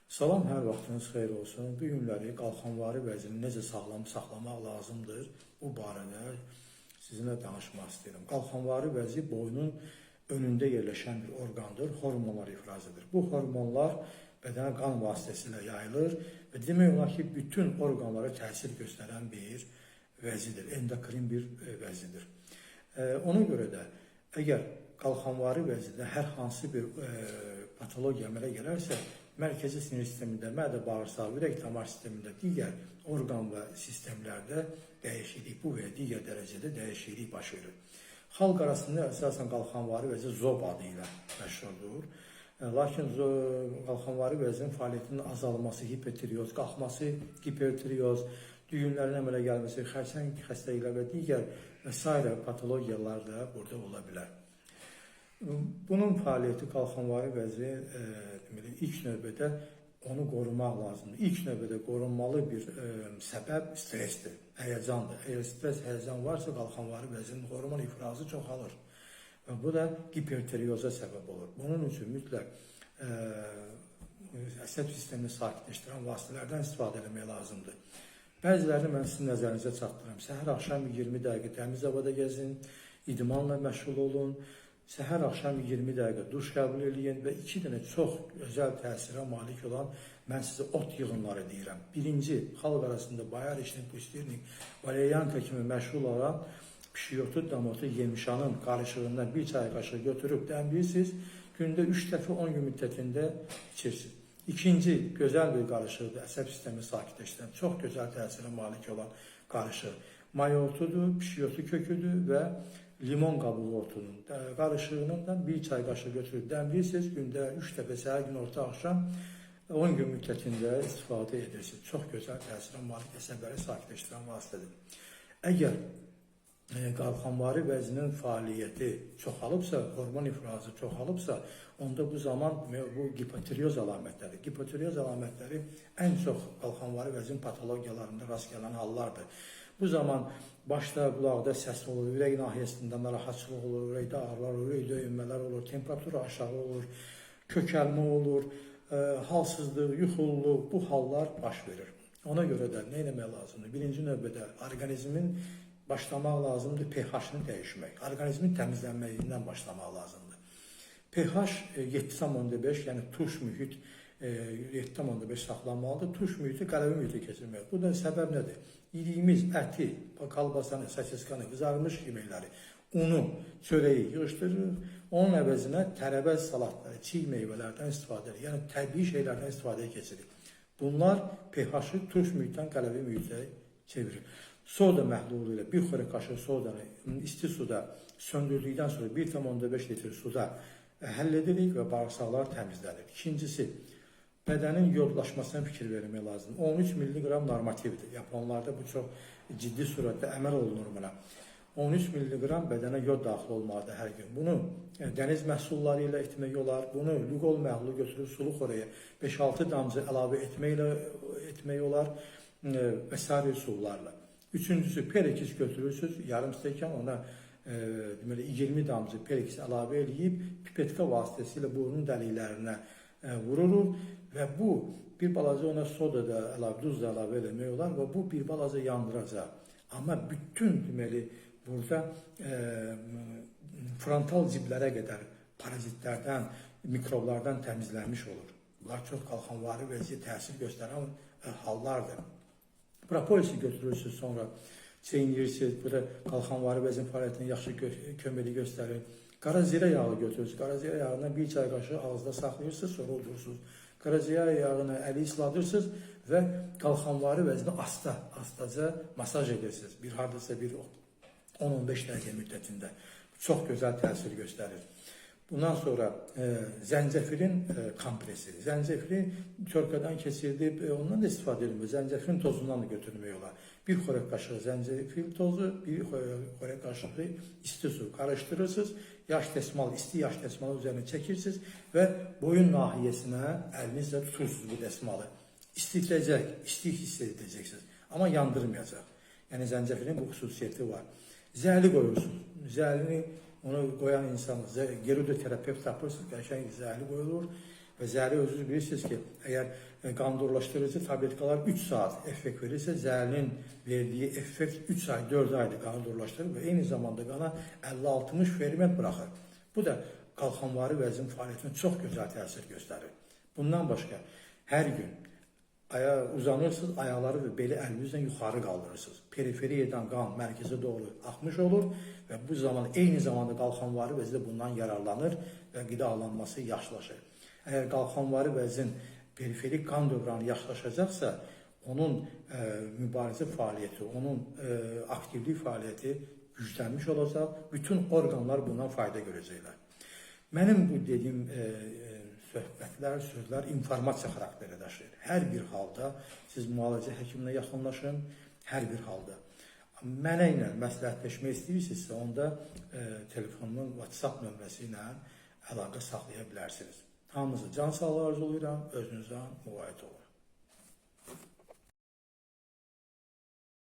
Salam, hər vaxtınız xeyir olsun. Bu günləri qalxanvari vəzini necə sağlam saxlamaq lazımdır, bu barədə sizinlə danışmaq istəyirəm. Qalxanvari vəzi boynun önündə yerləşən bir orqandır, hormonlar ifraz edir. Bu hormonlar bədənə qan vasitəsilə yayılır və demək olar ki, bütün orqanlara təsir göstərən bir vəzidir, endokrin bir vəzidir. Ona görə də əgər qalxanvari vəzidə hər hansı bir patologiya əmələ gələrsə, mərkəzi sinir sistemində, mədə-bağırsaq, ürək-damar sistemində, digər orqan və sistemlərdə dəyişiklik, bu və ya digər dərəcədə dəyişiklik baş verir. Xalq arasında əsasən qalxanvari vəzi zob adı ilə məşhurdur. Lakin qalxanvari vəzinin fəaliyyətinin azalması, hipertireoz qalxması, hipertireoz, düyünlərin əmələ gəlməsi, xərçəng xəstəliklər və digər və s. patologiyalar da burada ola bilər. Bunun fəaliyyəti qalxanvari vəzi ilk növbədə onu qorumaq lazımdır. İlk növbədə qorunmalı bir səbəb stressdir, həyəcandır. Əgər stres, həyəcan varsa, qalxanvari vəzinin hormon ifrazı çoxalır. Və bu da hipertireoza səbəb olur. Bunun üçün mütləq əsəb sistemini sakitləşdirən vasitələrdən istifadə etmək lazımdır. Bəzilərini mən sizin nəzərinizə çatdırıram. Səhər axşam 20 dəqiqə təmiz havada gəzin, idmanla məşğul olun. Səhər axşam 20 dəqiqə duş qəbul edin və 2 dənə çox özəl təsirə malik olan mən sizə ot yığınları deyirəm. Birinci, xalq arasında bayar işini pustirnik, valeriyanka kimi məşğul olan pişiyotu, damotu, yemişanın qarışığından bir çay qaşığı götürüb dəmləyirsiniz, gündə 3 dəfə 10 gün müddətində içirsiniz. İkinci, gözəl bir qarışıqdır, əsəb sistemi sakitləşdirən, çox gözəl təsirə malik olan qarışıq. Mayotudur, pişiyotu köküdür və limon qabuğu otunun qarışığından bir çay qaşığı götürüb dəmləyirsiniz, gündə 3 dəfə səhər, gün, orta, axşam 10 gün müddətində istifadə edirsiniz. Çox gözəl təsirə malik əsəbləri sakitləşdirən vasitədir. Əgər qalxanvari vəzinin fəaliyyəti çoxalıbsa, hormon ifrazı çoxalıbsa, onda bu zaman bu hipotireoz əlamətləri. Hipotireoz əlamətləri ən çox qalxanvari vəzin patologiyalarında rast gələn hallardır. Bu zaman başda, qulaqda səs olur, ürək nahiyəsində narahatçılıq olur, ürəkdə ağrılar olur, ürək döyünmələr olur, temperatura aşağı olur, kökəlmə olur, halsızlıq, yuxululuq, bu hallar baş verir. Ona görə də nə etmək lazımdır? Birinci növbədə orqanizmin başlamaq lazımdır pH-ını dəyişmək, orqanizmin təmizlənməyindən başlamaq lazımdır. pH 7,5, yəni tuş mühit 7,5 saxlanmalıdır. Tuş mühiti qələvi mühiti keçirmək. Bu da səbəb nədir? Yediyimiz əti, kalbasanı, sosiskanı, qızarmış yeməkləri, unu, çörəyi yığışdırırıq. Onun əvəzinə tərəvəz salatları, çiğ meyvələrdən istifadə edirik. Yəni təbii şeylərdən istifadəyə keçirik. Bunlar pH-ı tuş mühitdən qələvi mühitə çevirir. Soda məhlulu ilə bir xörək qaşığı sodanı isti suda söndürdükdən sonra 1,5 litr suda həll edirik və bağırsaqlar təmizlənir. İkincisi, bədənin yodlaşmasına fikir vermək lazımdır. 13 mg normativdir. Yaponlarda bu çox ciddi surətdə əməl olunur buna. 13 mg bədənə yod daxil olmalıdır hər gün. Bunu dəniz məhsulları ilə etmək olar. Bunu lüqol məhlulu götürüb sulu xörəyə 5-6 damcı əlavə etmək olar və sair üsullarla. Üçüncüsü, perikis götürürsünüz, yarım stəkan, ona 20 damcı perikis əlavə edib, pipetka vasitəsilə burnun dəliklərinə vurulur və bu bir balaca ona soda da əlavə, duz da əlavə eləmək olar və bu bir balaca yandıracaq. Amma bütün burada frontal ciblərə qədər parazitlərdən, mikroblardan təmizlənmiş olur. Bunlar çox qalxanvari vəziyyət təsir göstərən hallardır. Propolisi götürürsünüz, sonra çeynəyirsiniz, burada qalxanvari vəzin fəaliyyətini yaxşı köməkli göstərir. Qara zirə yağı götürürsünüz, qara zirə yağından bir çay qaşığı ağızda saxlayırsınız, sonra udursunuz. Qara zirə yağını əli isladırsınız və qalxanvari vəzini astaca masaj edirsiniz. Hardasa bir 10-15 dəqiqə müddətində. Çox gözəl təsir göstərir. Bundan sonra zəncəfilin kompresi. Zəncəfili körpədən keçirdib, ondan da istifadə edilir. Zəncəfilin tozundan da götürmək olar. Bir xörək qaşığı zəncəfil tozu, bir xörək qaşığı isti su qarışdırırsınız. Yaş dəsmal, isti yaş dəsmalı üzərinə çəkirsiniz və boyun nahiyəsinə əlinizlə tutursunuz bu dəsmalı. İstikləcək, istik hiss edəcəksiniz. Amma yandırmayacaq. Yəni zəncəfilin bu xüsusiyyəti var. Zəhli qoyursunuz. Zəhlini onu qoyan insan, gerodoterapevt tapırsınız, qəşəng zəhli qoyulur Və zəhəri özünüz bilirsiniz ki, əgər qandurlaşdırıcı tabletkalar 3 saat effekt verirsə, zəhərin verdiyi effekt 3 ay, 4 ayda qandurlaşdırır və eyni zamanda qana 50-60 ferment buraxır. Bu da qalxanvari vəzin fəaliyyətinə çox gözəl təsir göstərir. Bundan başqa, hər gün uzanırsınız, ayaqları və beli əlinizlə yuxarı qaldırırsınız. Periferiyadan qan mərkəzə doğru axmış olur və bu zaman eyni zamanda qalxanvari vəzdə bundan yararlanır və qidalanması yaxşılaşır. Əgər qalxanvari vəzin periferik qan dövranı yaxşılaşacaqsa, onun mübarizə fəaliyyəti, onun aktivlik fəaliyyəti güclənmiş olacaq, bütün orqanlar bundan fayda görəcəklər. Mənim bu dediyim söhbətlər, sözlər informasiya xarakteri daşıyır. Hər bir halda siz müalicə həkiminə yaxınlaşın, hər bir halda. Mənə ilə məsləhətləşmək istəyirsinizsə, onda telefonumun WhatsApp nömrəsi ilə əlaqə saxlaya bilərsiniz. Hamınızı can sağlığı arzulayıram, özünüzə müvayət olun.